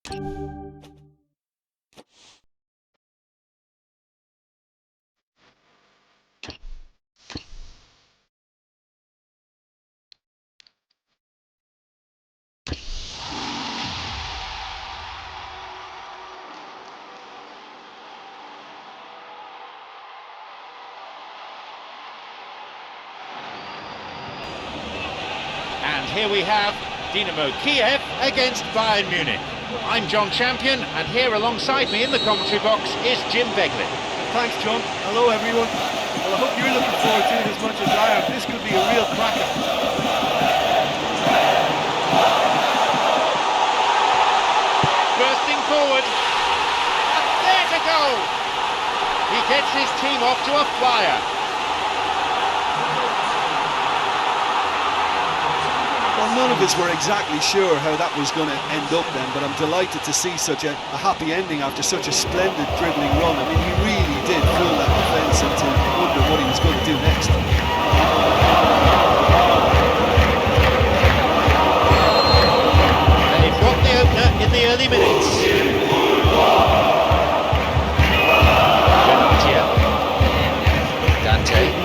And here we have Dinámo Kiev against Bayern Munich. I'm John Champion, and here alongside me in the commentary box is Jim Beglin. Thanks, John. Hello, everyone. Well, I hope you're looking forward to it as much as I am. This could be a real cracker. Bursting forward, and there's a goal! He gets his team off to a flyer. Well, none of us were exactly sure how that was going to end up then, but I'm delighted to see such a happy ending after such a splendid dribbling run. I mean, he really did fool that defence into wondering what he was going to do next. They've got the opener in the early minutes. Dante.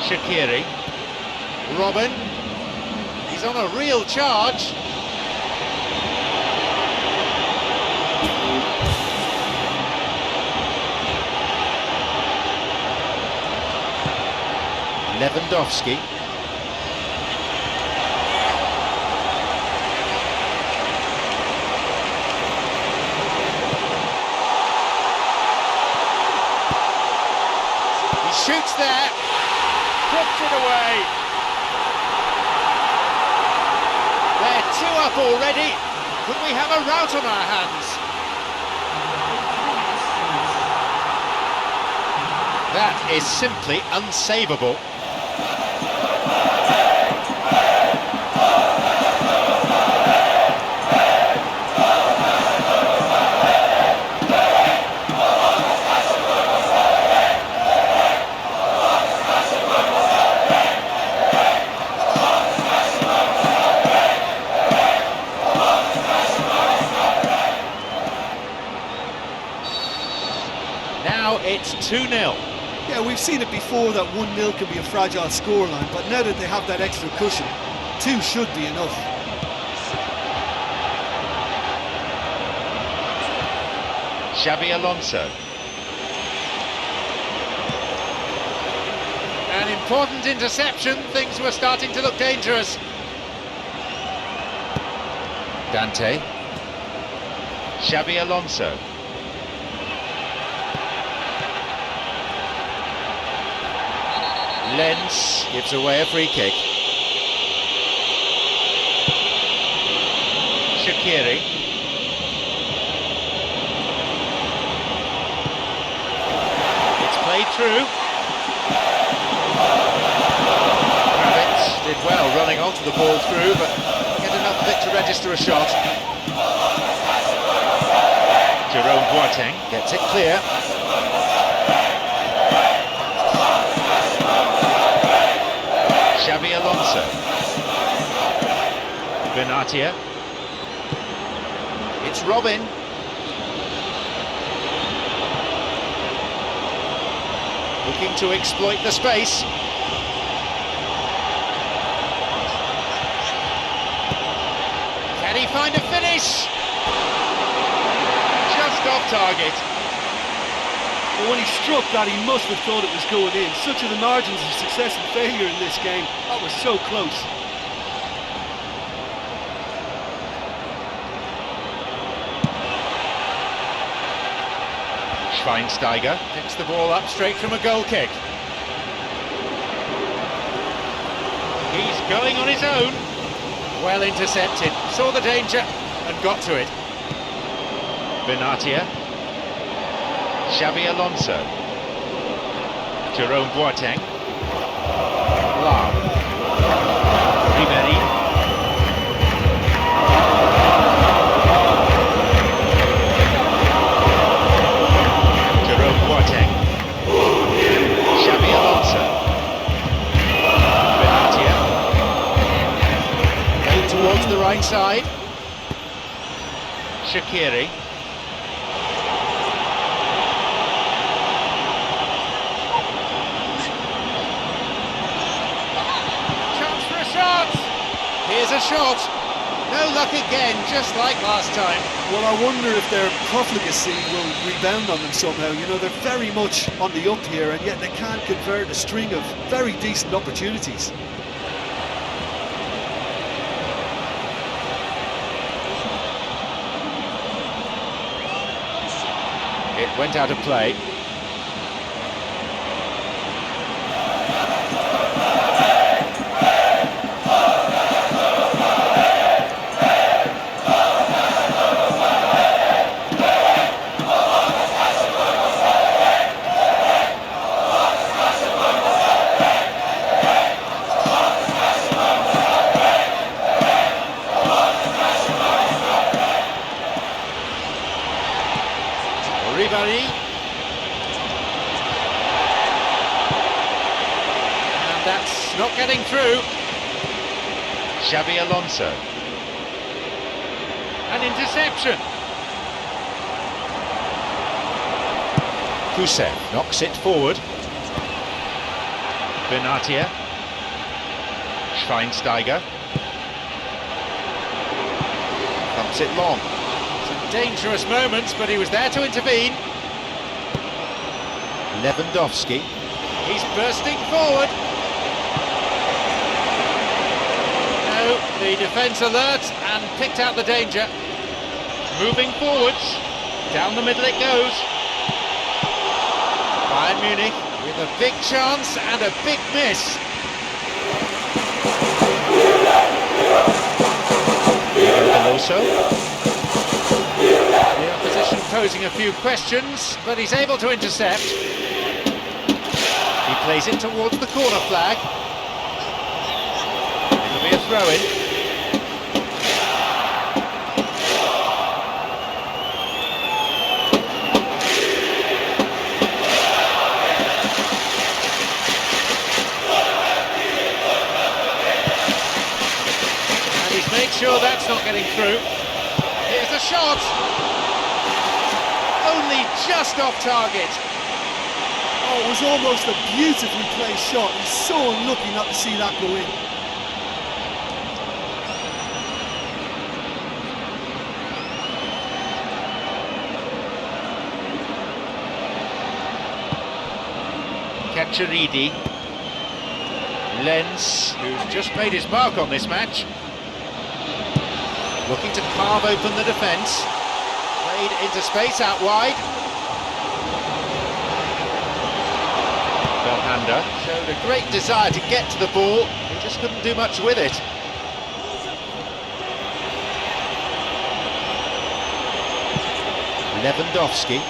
Shaqiri, Robin, he's on a real charge. Lewandowski. He shoots there. Puts it away. They're 2 up already. Could we have a rout on our hands? That is simply unsavable. Now it's 2-0. Yeah, we've seen it before that 1-0 can be a fragile scoreline, but now that they have that extra cushion, 2 should be enough. Xabi Alonso. An important interception, things were starting to look dangerous. Dante. Xabi Alonso. Lens gives away a free kick. Shaqiri. It's played through. Kravitz did well running onto the ball through, but get enough of it to register a shot. Jerome Boateng gets it clear. Xabi Alonso. Benatia. It's Robin. Looking to exploit the space. Can he find a finish? Just off target. But when he struck that, he must have thought it was going in. Such are the margins of success and failure in this game. That was so close. Schweinsteiger picks the ball up straight from a goal kick. He's going on his own. Well intercepted, saw the danger and got to it. Benatia. Xabi Alonso. Jerome Boateng. Lam. Ribéry. Jerome Boateng. Xabi Alonso. right side. Shaqiri. Chance for a shot. Here's a shot. No luck again, just like last time. Well, I wonder if their profligacy will rebound on them somehow. You know, they're very much on the up here, and yet they can't convert a string of very decent opportunities. It went out of play. And that's not getting through. Xabi Alonso. An interception. Kusev knocks it forward. Benatia. Schweinsteiger. Thumps it long. Some dangerous moments, but he was there to intervene. Lewandowski. He's bursting forward. No, the defence alert and picked out the danger. Moving forwards. Down the middle it goes. Bayern Munich with a big chance and a big miss. Also, the opposition posing a few questions, but he's able to intercept. He plays it towards the corner flag. It'll be a throw-in. Make sure that's not getting through. Here's the shot. Only just off target. Oh, it was almost a beautifully placed shot. He's so unlucky not to see that go in. Cacciaridi. Lenz, who's just made his mark on this match. Looking to carve open the defence. Played into space out wide. Belhanda showed a great desire to get to the ball. He just couldn't do much with it. Lewandowski.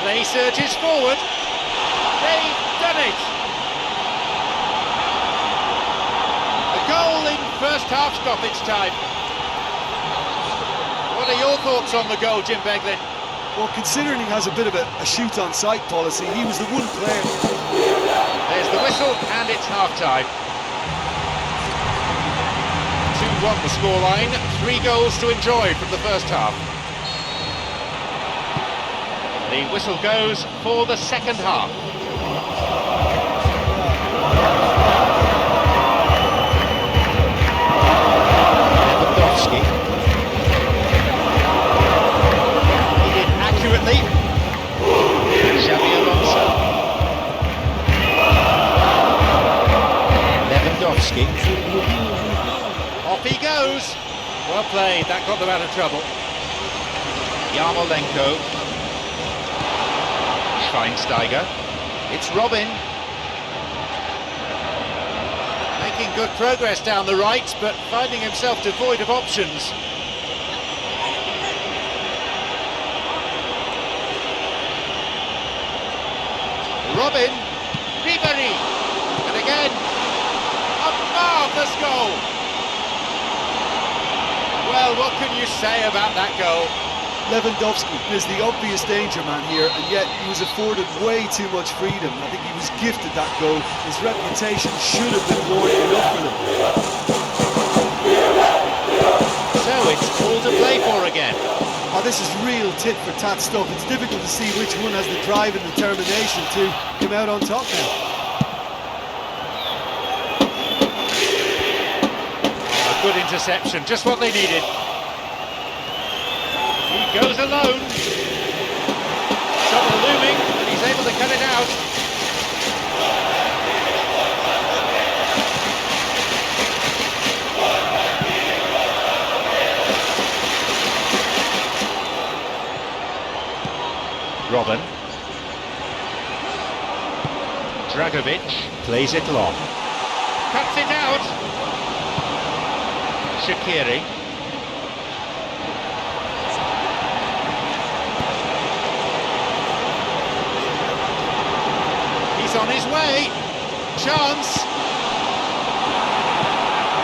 Play surges forward. They've done it! A goal in first half stoppage time. What are your thoughts on the goal, Jim Beglin? Well, considering he has a bit of a shoot-on-sight policy, he was the one player. There's the whistle, and it's half-time. 2-1 the scoreline, 3 goals to enjoy from the first half. The whistle goes for the second half. Lewandowski. Accurately. Xabi Alonso. Lewandowski. Off he goes. Well played, that got them out of trouble. Yarmolenko. Schweinsteiger. It's Robin. Making good progress down the right, but finding himself devoid of options. Robin, Ribéry, and again, a marvellous goal. Well, what can you say about that goal? Lewandowski is the obvious danger man here, and yet he was afforded way too much freedom. I think he was gifted that goal. His reputation should have been warranted enough for them. this is real tit-for-tat stuff. It's difficult to see which one has the drive and determination to come out on top now. A good interception, just what they needed. He goes alone. Trouble looming, and he's able to cut it out. Robin. Dragovic plays it long. Cuts it out. Shaqiri. He's on his way. Chance.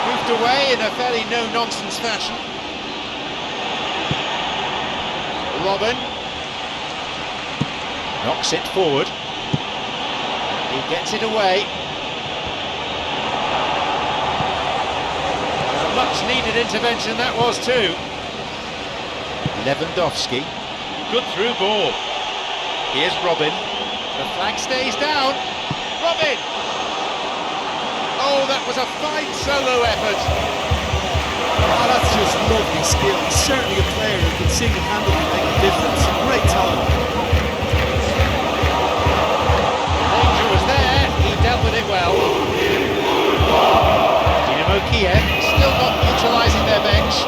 Moved away in a fairly no-nonsense fashion. Robin. Knocks it forward. He gets it away. A much needed intervention that was too. Lewandowski. Good through ball. Here's Robin. The flag stays down. Robin! Oh, that was a fine solo effort. Oh, that's just lovely skill. He's certainly a player who can single-handedly make a difference. Great talent. Dealt with it well. Dynamo Kiev still not utilising their bench.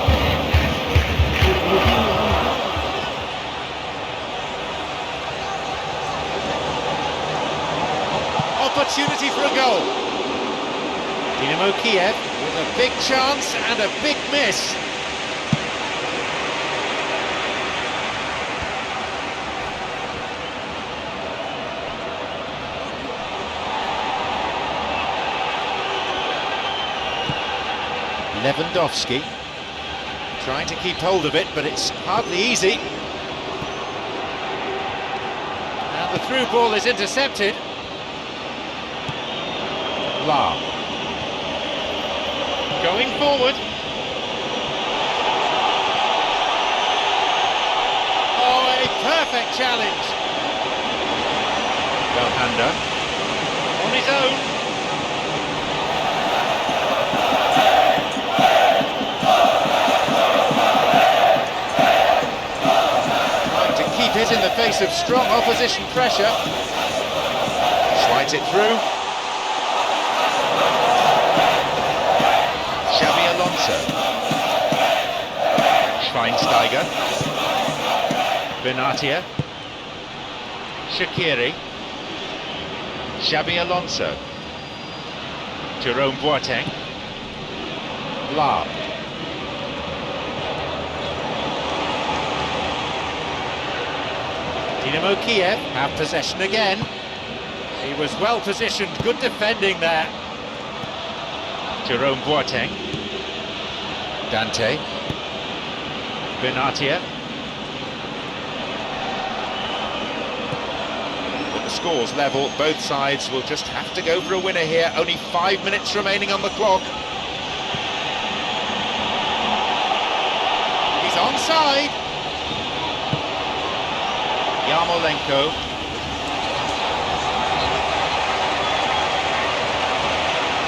Opportunity for a goal. Dynamo Kiev with a big chance and a big miss. Lewandowski trying to keep hold of it, but it's hardly easy. And the through ball is intercepted. La going forward. Oh, a perfect challenge. Belhanda on his own. It in the face of strong opposition pressure. Slides it through. Xabi Alonso. Schweinsteiger. Benatia. Shaqiri. Xabi Alonso. Jerome Boateng. La. Dynamo Kiev have possession again. He was well positioned, good defending there. Jerome Boateng. Dante. Benatia. With the scores level, both sides will just have to go for a winner here. Only 5 minutes remaining on the clock. He's onside. Yarmolenko.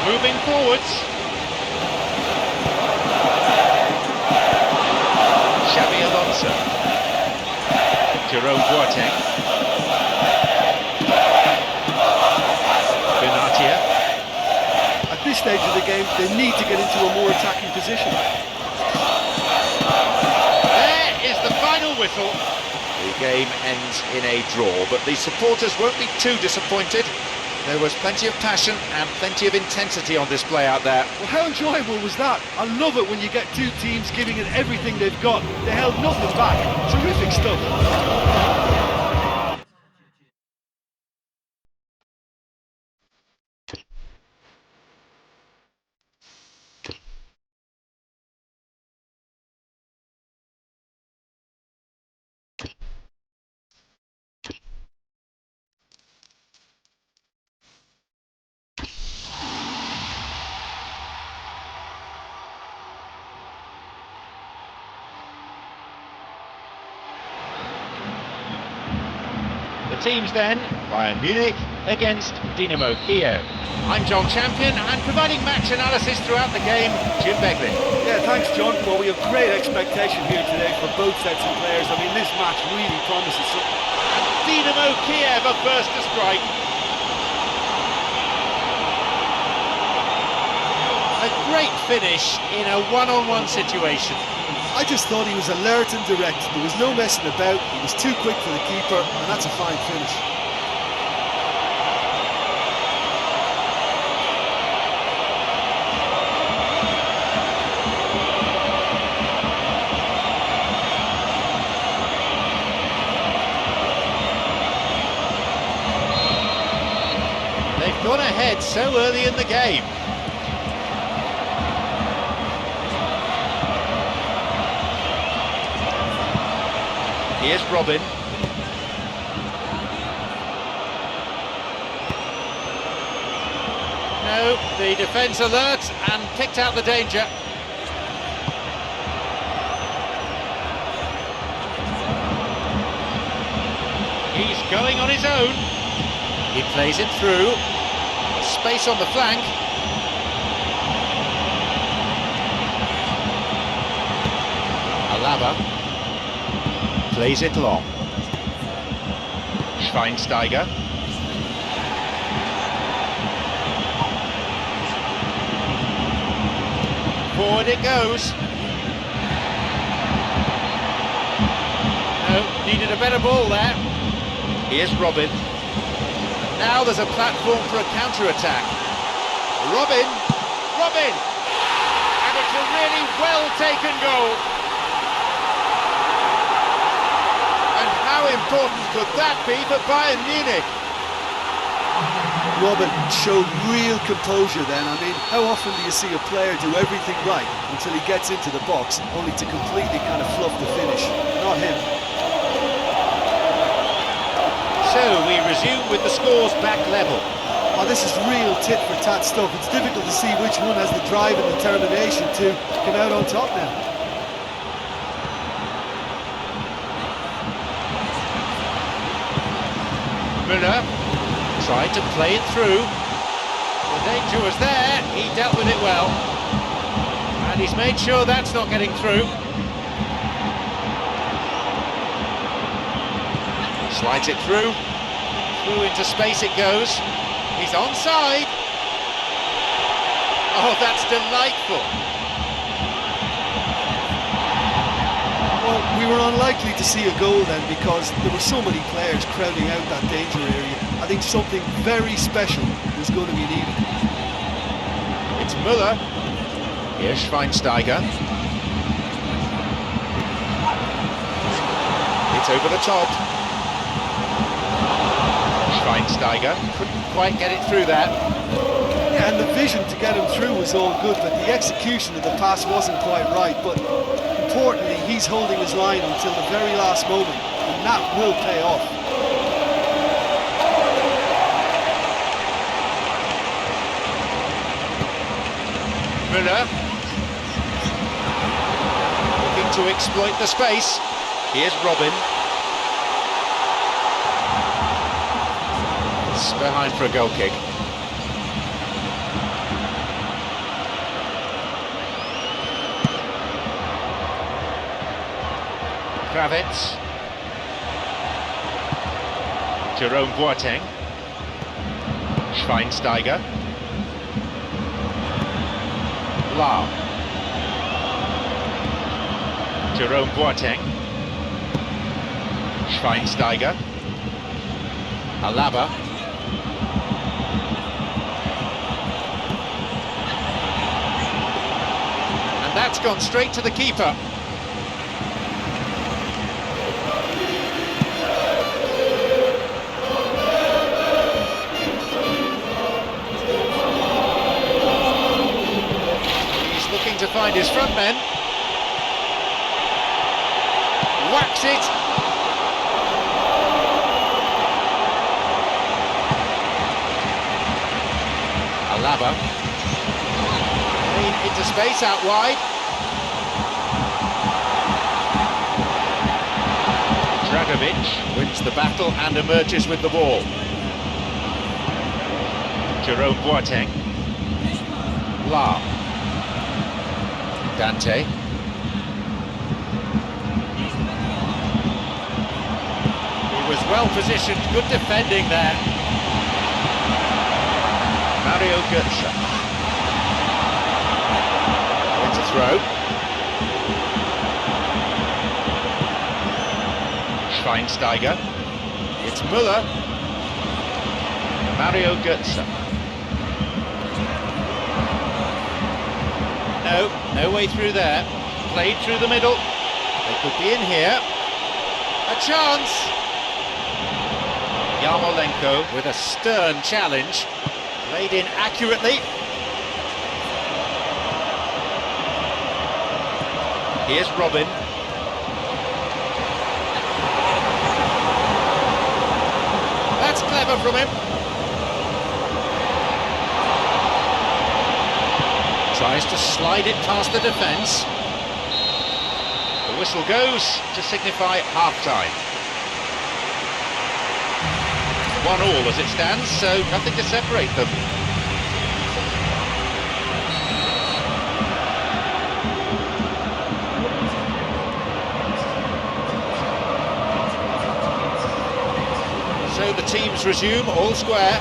Moving forwards. Xabi Alonso. Jerome Boateng. Benatia. At this stage of the game, they need to get into a more attacking position. There is the final whistle. The game ends in a draw, but the supporters won't be too disappointed. There was plenty of passion and plenty of intensity on display out there. Well, how enjoyable was that? I love it when you get two teams giving it everything they've got. They held nothing back. Terrific stuff. teams then, Bayern Munich against Dinamo Kiev. I'm John Champion, and providing match analysis throughout the game, Jim Begley. Yeah, thanks, John. Well, we have great expectation here today for both sets of players. I mean, this match really promises something. Dinamo Kiev are first to strike. A great finish in a one-on-one situation. I just thought he was alert and direct. There was no messing about. He was too quick for the keeper, and that's a fine finish. They've gone ahead so early in the game. Here's Robin. No, the defence alert and picked out the danger. He's going on his own. He plays it through. Space on the flank. Alaba plays it long. Schweinsteiger. Forward it goes. No, needed a better ball there. Here's Robin. Now there's a platform for a counter-attack. Robin! Robin! And it's a really well-taken goal. And how important could that be for Bayern Munich? Robin showed real composure then. I mean, how often do you see a player do everything right until he gets into the box, only to completely kind of fluff the finish? Not him. So we resume with the scores back level. Oh, this is real tit-for-tat stuff. It's difficult to see which one has the drive and determination to come out on top now. Müller tried to play it through. The danger was there, he dealt with it well. And he's made sure that's not getting through. Slides it through. Through into space it goes. He's onside. Oh, that's delightful. Well, we were unlikely to see a goal then because there were so many players crowding out that danger area. I think something very special was going to be needed. It's Müller. Here's Schweinsteiger. It's over the top. Schweinsteiger couldn't quite get it through that. Yeah, and the vision to get him through was all good, but the execution of the pass wasn't quite right. But importantly, he's holding his line until the very last moment, and that will pay off. Müller looking to exploit the space. Here's Robin. It's behind for a goal kick. Kravitz. Jerome Boateng. Schweinsteiger. Lau. Jerome Boateng. Schweinsteiger. Alaba. And that's gone straight to the keeper. To find his front men. Whacks it. Alaba. Into space out wide. Dragovic wins the battle and emerges with the ball. Jerome Boateng. La. Dante. He was well positioned, good defending there. Mario Götze. Wins a throw. Schweinsteiger. It's Müller. Mario Götze. No way through there. Played through the middle. They could be in here. A chance. Yarmolenko with a stern challenge. Played in accurately. Here's Robin. That's clever from him. Tries to slide it past the defence. The whistle goes to signify half-time. 1-1 as it stands, so nothing to separate them. So the teams resume, all square.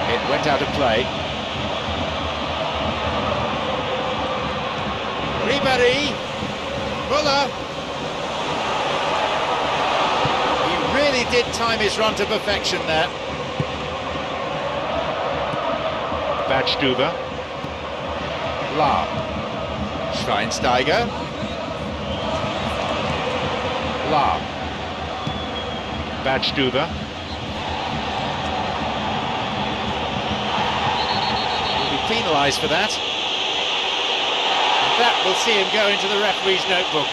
It went out of play. Ribéry, Müller. He really did time his run to perfection there. Badstuber. La. Schweinsteiger. La. Badstuber. Will be penalised for that. And that will see him go into the referee's notebook.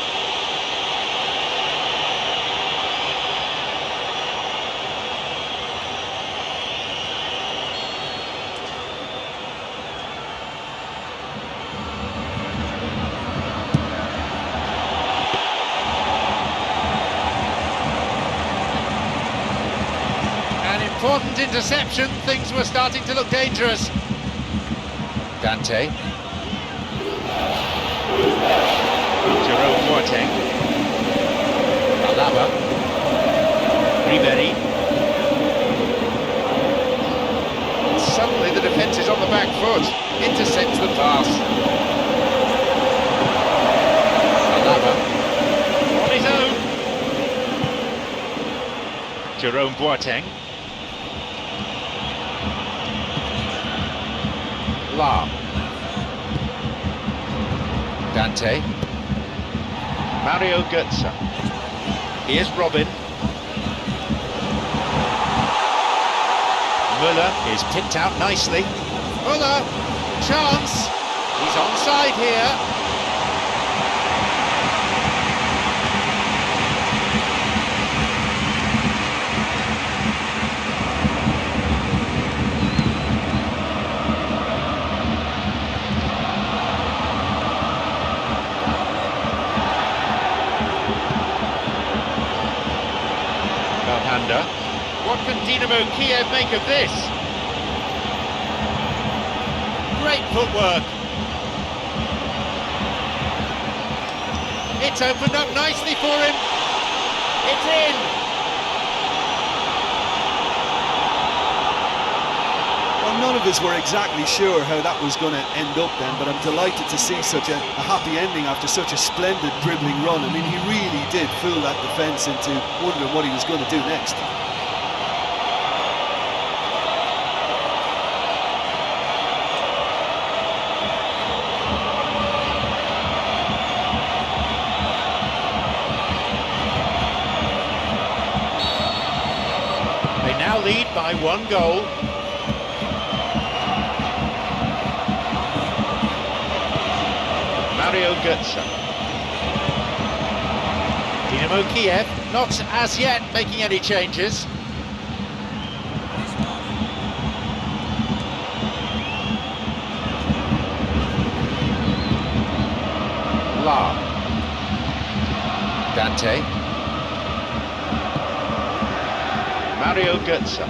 Important interception, things were starting to look dangerous. Dante. Jerome Boateng. Alaba. Ribéry. Suddenly the defence is on the back foot. Intercepts the pass. Alaba. On his own. Jerome Boateng. La. Dante. Mario Götze. Here's Robin. Müller is picked out nicely. Müller, chance. He's onside here. What can Dinamo Kiev make of this? Great footwork. It's opened up nicely for him. It's in. Well, none of us were exactly sure how that was going to end up then, but I'm delighted to see such a happy ending after such a splendid dribbling run. I mean, he really did fool that defence into wondering what he was going to do next. They now lead by 1 goal. Mario Götze. Dinamo Kiev not as yet making any changes. Dante. Mario Götze.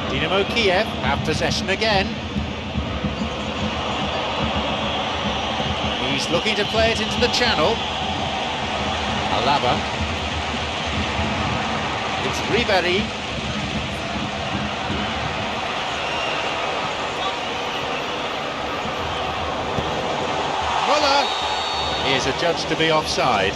Dinamo Kiev have possession again. He's looking to play it into the channel. Alaba. It's Ribéry. Muller. He is adjudged to be offside.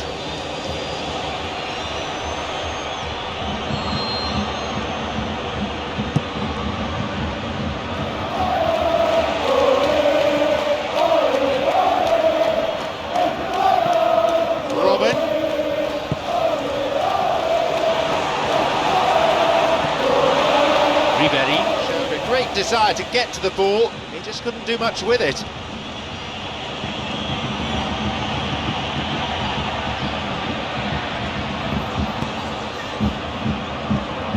Ribéry showed a great desire to get to the ball, he just couldn't do much with it.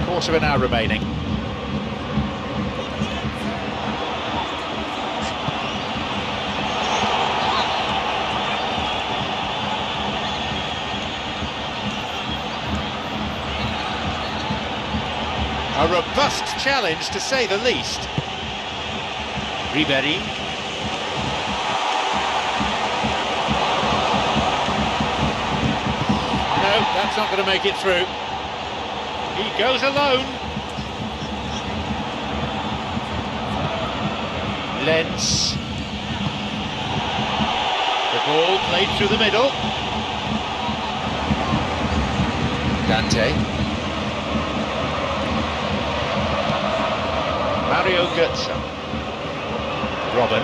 Quarter of an hour remaining. A robust challenge, to say the least. Ribéry. No, that's not going to make it through. He goes alone. Lenz. The ball played through the middle. Dante. Mario Götze. Robin.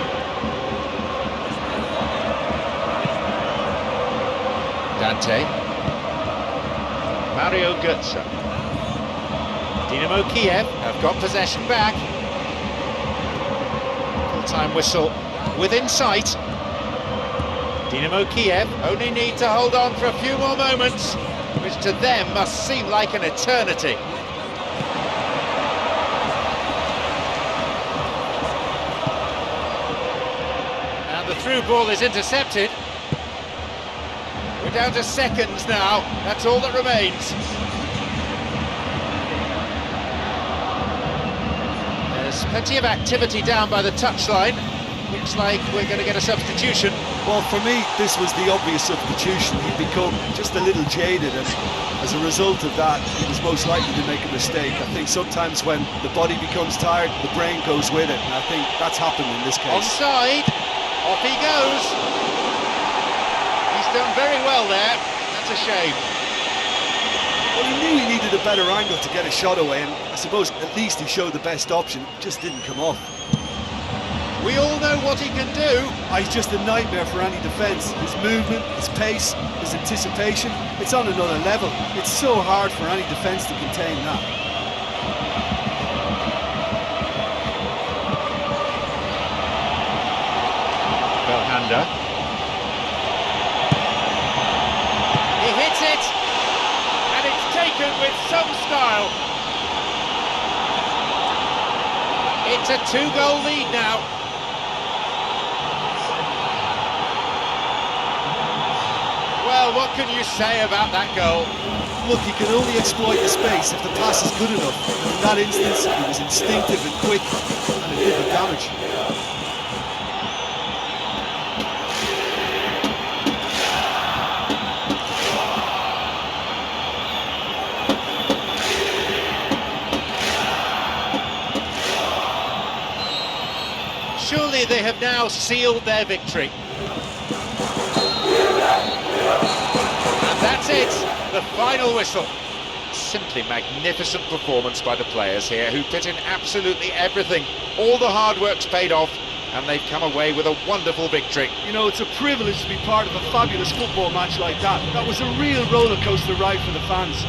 Dante. Mario Götze. Dinamo Kiev have got possession back. Full-time whistle within sight. Dinamo Kiev only need to hold on for a few more moments, which to them must seem like an eternity. The through ball is intercepted. We're down to seconds now, that's all that remains. There's plenty of activity down by the touchline. Looks like we're going to get a substitution. Well, for me, this was the obvious substitution. He'd become just a little jaded, and as a result of that, he was most likely to make a mistake. I think sometimes when the body becomes tired, the brain goes with it, and I think that's happened in this case. Onside. Off he goes. He's done very well there. That's a shame. Well, he knew he needed a better angle to get a shot away, and I suppose at least he showed the best option. It just didn't come off. We all know what he can do. He's just a nightmare for any defence. His movement, his pace, his anticipation, it's on another level. It's so hard for any defence to contain that. He hits it, and it's taken with some style. It's a 2-goal lead now. Well, what can you say about that goal? Look, he can only exploit the space if the pass is good enough. In that instance, he was instinctive and quick, and it did the damage. Surely they have now sealed their victory. And that's it, the final whistle. Simply magnificent performance by the players here, who put in absolutely everything. All the hard work's paid off, and they've come away with a wonderful victory. You know, it's a privilege to be part of a fabulous football match like that. That was a real roller coaster ride for the fans.